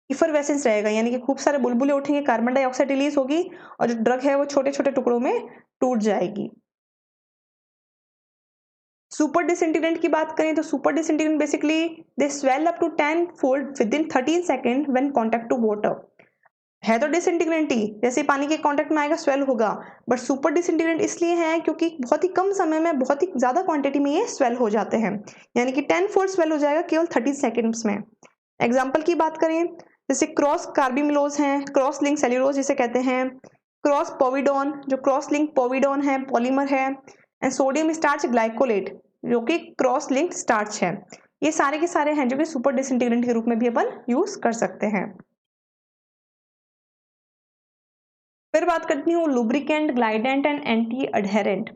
इफरवेसेंस रहेगा, यानी कि खूब सारे बुलबुले उठेंगे, कार्बन डाइऑक्साइड रिलीज होगी और जो ड्रग है वो छोटे छोटे टुकड़ों में टूट जाएगी। सुपर डिसइंटीग्रेंट की बात करें तो super disintegrant basically they swell up to 10 fold within 13 second when contact to water. है तो डिसइंटीग्रेंट ही, जैसे पानी के कांटेक्ट में आएगा स्वेल होगा, बट सुपर डिसइंटीग्रेंट इसलिए है क्योंकि बहुत ही कम समय में बहुत ही ज्यादा क्वांटिटी में ये स्वेल हो जाते हैं, यानी कि 10 फोल्ड स्वेल हो जाएगा केवल 30 सेकेंड्स में। एग्जाम्पल की बात करें जैसे क्रॉस कार्बिमिलोज है, क्रॉस लिंक सेल्यूलोज जिसे कहते हैं, क्रॉस पोविडोन जो क्रॉस लिंक पोविडोन है पॉलीमर है, एंड सोडियम स्टार्च ग्लाइकोलेट जो कि क्रॉस लिंक स्टार्च है। ये सारे के सारे हैं जो कि सुपर डिसइंटीग्रेंट के रूप में भी अपन यूज कर सकते हैं। फिर बात करती हूँ लुब्रिकेंट, ग्लाइडेंट एंड एंटी अडहेरेंट।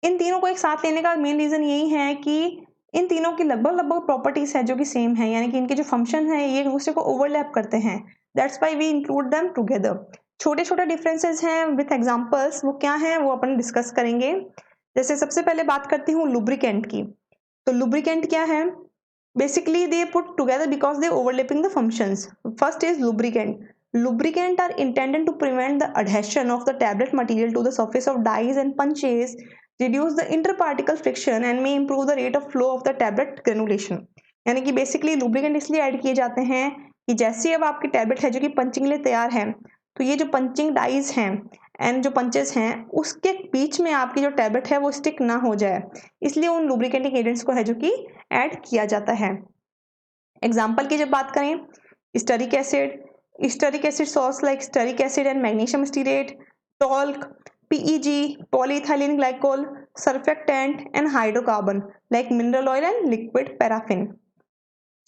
इन तीनों को एक साथ लेने का मेन रीजन यही है कि इन तीनों की लगभग लगभग प्रॉपर्टीज है जो कि सेम है, यानी कि इनके जो फंक्शन है ये एक दूसरे को ओवरलैप करते हैं। That's why we include them together. छोटे छोटे डिफरेंसेस हैं विथ एग्जांपल्स, वो क्या हैं वो अपन डिस्कस करेंगे। जैसे सबसे पहले बात करती हूँ लुब्रिकेंट की। तो लुब्रिकेंट क्या है? Basically, they put together because they overlapping the functions. First is lubricant. Lubricant are intended to prevent the adhesion of the tablet material to the surface of dies and punches, reduce the interparticle friction and may improve the rate of flow of the tablet granulation. यानी कि बेसिकली लुब्रिकेंट इसलिए ऐड किए जाते हैं कि जैसे अब आपकी टैबलेट है जो कि पंचिंग के लिए तैयार है, तो ये जो पंचिंग डाइज हैं एंड जो पंचेस हैं उसके बीच में आपकी जो टैबलेट है वो स्टिक ना हो जाए, इसलिए उन लुब्रिकेटिंग एजेंट्स को है जो कि ऐड किया जाता है। एग्जाम्पल की जब बात करें steric acid salts like steric acid and magnesium stearate, talk, PEG, polyethylene glycol, surfactant and hydrocarbon like mineral oil and liquid paraffin.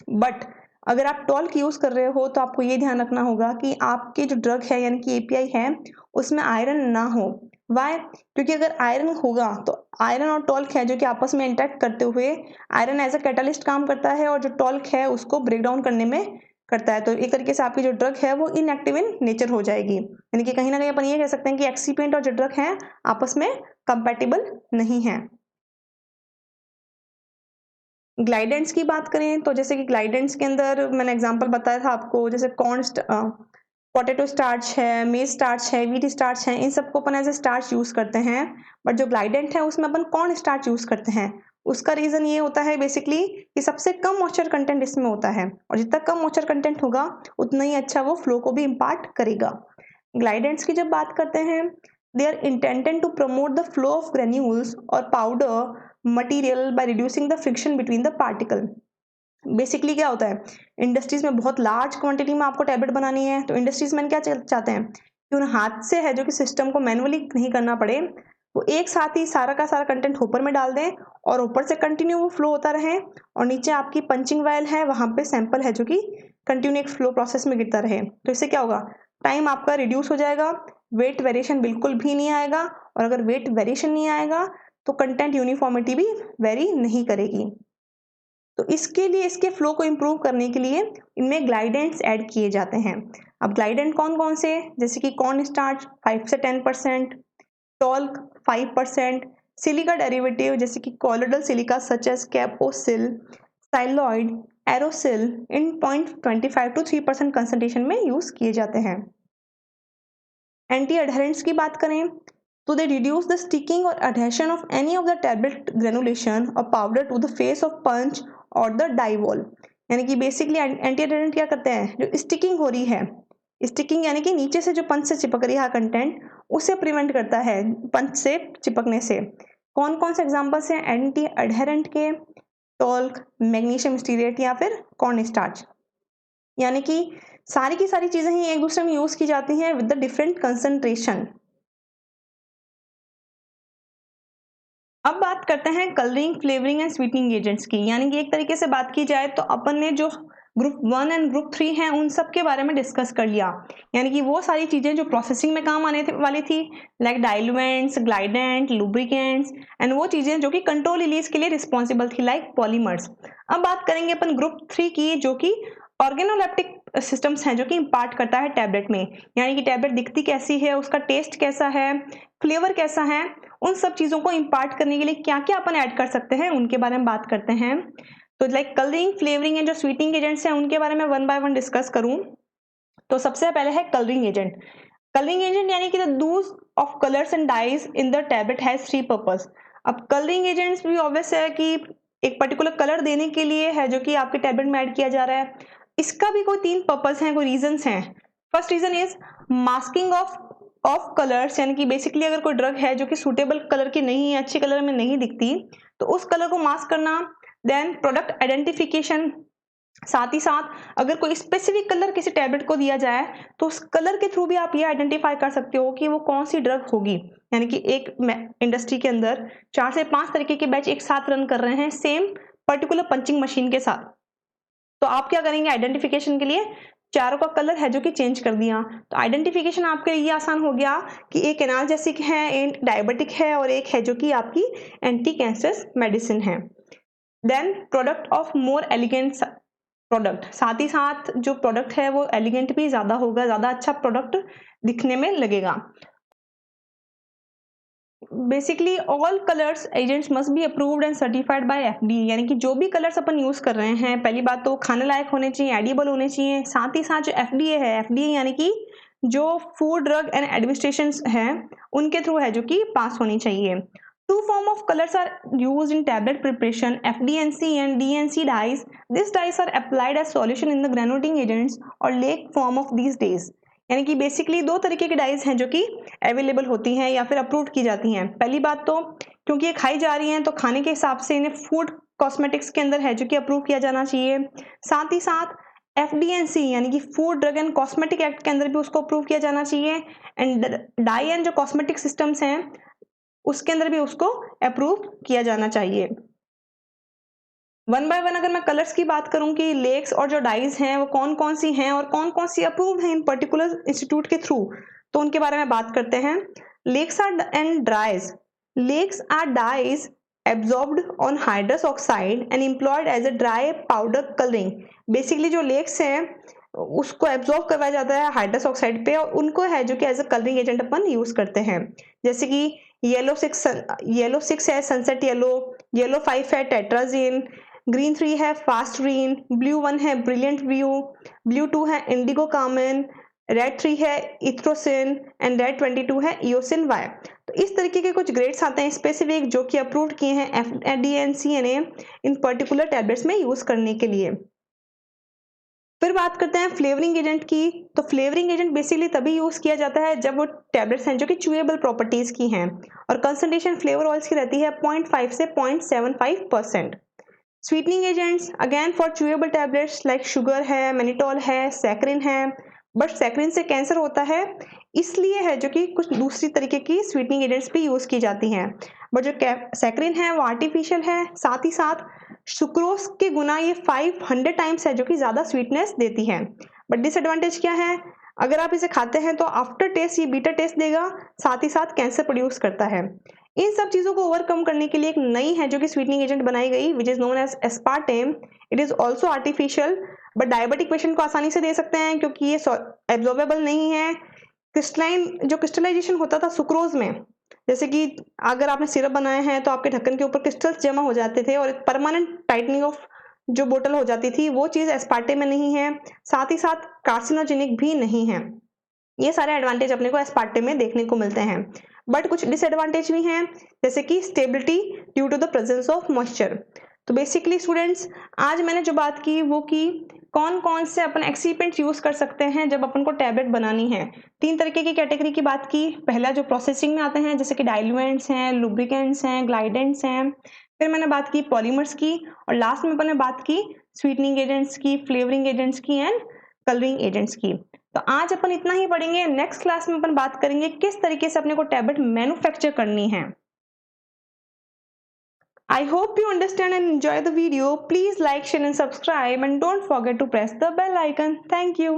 But अगर आप टॉल्क यूज कर रहे हो तो आपको ये ध्यान रखना होगा कि आपकी जो ड्रग है यानी कि एपीआई है उसमें आयरन ना हो। वाई? क्योंकि अगर आयरन होगा तो आयरन और टॉल्क है जो कि आपस में इंटरेक्ट करते हुए आयरन एज अ कैटालिस्ट काम करता है और जो टॉल्क है उसको ब्रेक डाउन करने में करता है, तो एक तरीके से आपकी जो ड्रग है वो इनएक्टिव इन नेचर हो जाएगी। यानी कि कहीं ना कहीं अपन ये कह सकते हैं कि एक्सीपिएंट और जो ड्रग है आपस में कंपैटिबल नहीं है। ग्लाइडेंट्स की बात करें तो जैसे कि ग्लाइडेंट्स के अंदर मैंने एग्जांपल बताया था आपको, जैसे पोटैटो स्टार्च है, मेज स्टार्च है, व्हीट स्टार्च है, इन सबको अपन एज ए स्टार्च यूज करते हैं। बट जो ग्लाइडेंट है उसमें अपन कॉर्न स्टार्च यूज करते हैं। उसका रीजन ये होता है बेसिकली कि सबसे कम मॉइस्चर कंटेंट इसमें होता है और जितना कम मॉइस्चर कंटेंट होगा उतना ही अच्छा वो फ्लो को भी इम्पार्ट करेगा। ग्लाइडेंट्स की जब बात करते हैं they are intended to promote the flow of granules or powder material by reducing the friction between the particle. Basically क्या होता है, इंडस्ट्रीज में बहुत लार्ज क्वांटिटी में आपको टैबलेट बनानी है तो इंडस्ट्रीज में क्या चाहते हैं कि उन हाथ से है जो कि सिस्टम को मैनुअली नहीं करना पड़े, वो एक साथ ही सारा का सारा कंटेंट ऊपर में डाल दें और ऊपर से कंटिन्यू वो फ्लो होता रहे और नीचे आपकी पंचिंग वायल है वहां पे सैंपल है जो कि कंटिन्यू एक फ्लो प्रोसेस में गिरता रहे। तो इससे क्या होगा, टाइम आपका रिड्यूस हो जाएगा, वेट वेरिएशन बिल्कुल भी नहीं आएगा, और अगर वेट वेरिएशन नहीं आएगा तो कंटेंट यूनिफॉर्मिटी भी वेरी नहीं करेगी। तो इसके लिए इसके फ्लो को इम्प्रूव करने के लिए इनमें ग्लाइडेंट्स ऐड किए जाते हैं। अब ग्लाइडेंट कौन कौन से, जैसे कि कॉर्न स्टार्च 5 से 10%, टॉल्क 5%, सिलिका डेरिवेटिव जैसे कि colloidal silica such as Cabosil, Syloid, Aerosil in 0.25 to 3% concentration में यूज किए जाते हैं। एंटी अडहेरेंट्स की बात करें तो दे रिड्यूस द स्टिकिंग और adhesion of any of the tablet granulation और powder to the face of punch और द डाई वॉल। यानी कि बेसिकली एंटी अडहेरेंट क्या करते हैं, जो स्टिकिंग हो रही है, स्टिकिंग यानी कि नीचे से जो पंच से चिपक रही है कंटेंट, उसे प्रिवेंट करता है पंच से चिपकने से। कौन कौन से एग्जांपल्स हैं एंटी अडहेरेंट के, टॉल्क, मैग्नीशियम स्टीरेट या फिर कॉर्न स्टार्च। यानी कि सारी की सारी चीजें ही एक दूसरे में यूज की जाती हैं विद द डिफरेंट कंसंट्रेशन। अब बात करते हैं colouring, flavouring and sweetening agents की। यानी कि एक तरीके से बात की जाए तो अपन ने जो ग्रुप 1 एंड ग्रुप 3 हैं उन सब के बारे में डिस्कस कर लिया। यानी कि वो सारी चीजें जो प्रोसेसिंग में काम आने वाली थी, like diluents, glidant, lubricants and वो चीजें जो कि कंट्रोल रिलीज के लिए रिस्पॉन्सिबल थी, लाइक पॉलीमर्स। अब बात करेंगे अपन ग्रुप 3 की, जो कि ऑर्गेनोलेप्टिक सिस्टम्स हैं, जो कि इम्पार्ट करता है टैबलेट में। यानी कि टैबलेट दिखती कैसी है, उसका टेस्ट कैसा है, फ्लेवर कैसा है, उन सब चीजों को इम्पार्ट करने के लिए क्या क्या अपन ऐड कर सकते हैं उनके बारे में बात करते हैं। तो लाइक कलरिंग, फ्लेवरिंग एंड जो स्वीटनिंग एजेंट्स हैं उनके बारे में वन बाय वन डिस्कस करूं तो सबसे पहले है कलरिंग एजेंट। कलरिंग एजेंट यानी कि the use of colours and dyes in the tablet has 3 purpose. अब कलरिंग एजेंट्स भी ऑब्वियस है कि एक पर्टिकुलर कलर देने के लिए है, जो कि आपके टैबलेट में ऐड किया जा रहा है। इसका भी कोई 3 पर्पस हैं, कोई रीजंस हैं। First reason is masking of colours, यानी कि बेसिकली अगर कोई ड्रग है जो कि सूटेबल कलर की नहीं है, अच्छे कलर में नहीं दिखती, तो उस कलर को मास्क करना। देन प्रोडक्ट आइडेंटिफिकेशन, साथ ही साथ अगर कोई स्पेसिफिक कलर किसी टैबलेट को दिया जाए तो उस कलर के थ्रू भी आप ये आइडेंटिफाई कर सकते हो कि वो कौन सी ड्रग होगी। यानी कि एक इंडस्ट्री के अंदर 4 से 5 तरीके के बैच एक साथ रन कर रहे हैं सेम पर्टिकुलर पंचिंग मशीन के साथ, तो आप क्या करेंगे आइडेंटिफिकेशन के लिए चारों का कलर है जो कि चेंज कर दिया। तो आइडेंटिफिकेशन आपके लिए आसान हो गया कि एक एनाल्जेसिक है, एक डायबिटिक है और एक है जो कि आपकी एंटी कैंसर मेडिसिन है। Then product of more elegant product, साथ ही साथ जो प्रोडक्ट है वो एलिगेंट भी ज्यादा होगा, ज्यादा अच्छा प्रोडक्ट दिखने में लगेगा। Basically all colours agents must be approved and certified by FDA. यानी कि जो भी कलर्स अपन यूज कर रहे हैं, पहली बात तो खाने लायक होने चाहिए, एडिबल होने चाहिए। साथ ही साथ जो एफडीए है, एफडीए यानी कि जो फूड ड्रग एंड एडमिनिस्ट्रेशन है उनके थ्रू है जो कि पास होनी चाहिए। 2 form of colors are used in tablet preparation, FDNC and DNC dyes. These dyes are applied as solution in the granulating agents or lake form of these dyes. यानी कि बेसिकली 2 तरीके की डाइज हैं जो कि अवेलेबल होती हैं या फिर अप्रूव की जाती हैं। पहली बात तो क्योंकि ये खाई जा रही हैं तो खाने के हिसाब से इन्हें फूड कॉस्मेटिक्स के अंदर है जो कि अप्रूव किया जाना चाहिए। साथ ही साथ FDNC यानी कि food drug and cosmetic act के अंदर भी उसको अप्रूव किया जाना चाहिए। एंड डाई एंड जो कॉस्मेटिक सिस्टम्स हैं उसके अंदर भी उसको अप्रूव किया जाना चाहिए। वन बाय वन अगर मैं कलर्स की बात करूं कि लेक्स और जो डाइज हैं वो कौन कौन सी हैं और कौन कौन सी अप्रूव्ड हैं इन पर्टिकुलर इंस्टीट्यूट के थ्रू, तो उनके बारे में बात करते हैं। Lakes are and dyes, lakes are dyes absorbed on hydrous oxide and employed as a dry powder colouring. Basically जो लेक्स हैं उसको एब्जॉर्ब करवाया जाता है हाइड्रस ऑक्साइड पे और उनको है जो कि एज अ कलरिंग एजेंट अपन यूज करते हैं। जैसे कि येलो 6 है सनसेट येलो, येलो 5 है टेट्राजीन, ग्रीन 3 है फास्ट ग्रीन, ब्लू 1 है ब्रिलियंट ब्लू 2 है इंडिगो कार्मेन, रेड 3 है इथ्रोसिन एंड रेड 22 है इयोसिन वाई। तो इस तरीके के कुछ ग्रेड्स आते हैं स्पेसिफिक जो कि अप्रूव्ड किए हैं एफडीए ने इन पर्टिकुलर टैबलेट्स में यूज करने के लिए। फिर बात करते हैं फ्लेवरिंग एजेंट की। तो फ्लेवरिंग एजेंट बेसिकली तभी यूज किया जाता है जब वो टैबलेट्स हैं जो कि च्यूएबल प्रॉपर्टीज की हैं और कंसंट्रेशन फ्लेवर ऑयल्स की रहती है 0.5 से 0.75%। Sweetening agents again for chewable tablets like sugar है, मैनिटोल है, सैक्रिन है, बट सैक्रिन से कैंसर होता है इसलिए है जो कि कुछ दूसरी तरीके की स्वीटनिंग एजेंट्स भी यूज की जाती हैं। बट जो सैक्रिन है वो आर्टिफिशियल है, साथ ही साथ सुक्रोज के गुना ये 500 टाइम्स है जो कि ज्यादा स्वीटनेस देती है। बट डिसएडवांटेज क्या है, अगर आप इसे खाते हैं तो आफ्टर टेस्ट ये बीटर टेस्ट देगा, साथ ही साथ कैंसर प्रोड्यूस करता है। इन सब चीज़ों को ओवरकम करने के लिए एक नई है जो कि स्वीटनिंग एजेंट बनाई गई, which is known as aspartame. It is also artificial, but diabetic patient को आसानी से दे सकते हैं क्योंकि ये एब्जॉर्बेबल नहीं है। क्रिस्टलाइन जो क्रिस्टलाइजेशन होता था सुक्रोज में, जैसे कि अगर आपने सिरप बनाए हैं तो आपके ढक्कन के ऊपर क्रिस्टल्स जमा हो जाते थे और परमानेंट टाइटनिंग ऑफ जो बोतल हो जाती थी, वो चीज़ एस्पार्टे में नहीं है। साथ ही साथ कार्सिनोजेनिक भी नहीं है। ये सारे एडवांटेज अपने को एस्पार्टे में देखने को मिलते हैं, बट कुछ डिसएडवांटेज भी हैं, जैसे कि stability due to the presence of moisture. तो बेसिकली स्टूडेंट्स, आज मैंने जो बात की वो की कौन कौन से अपन एक्सीपेंट्स यूज कर सकते हैं जब अपन को टैबलेट बनानी है। 3 तरीके की कैटेगरी की बात की। पहला जो प्रोसेसिंग में आते हैं, जैसे कि डाइल्यूएंट्स हैं, लुब्रिकेंट्स हैं, ग्लाइडेंट्स हैं। फिर मैंने बात की पॉलीमर्स की, और लास्ट में अपन ने बात की स्वीटनिंग एजेंट्स की, फ्लेवरिंग एजेंट्स की एंड कलरिंग एजेंट्स की। तो आज अपन इतना ही पढ़ेंगे। नेक्स्ट क्लास में अपन बात करेंगे किस तरीके से अपने को टैबलेट मैन्युफैक्चर करनी है। I hope you understand and enjoy the video. Please like, share and subscribe, and don't forget to press the bell icon. Thank you.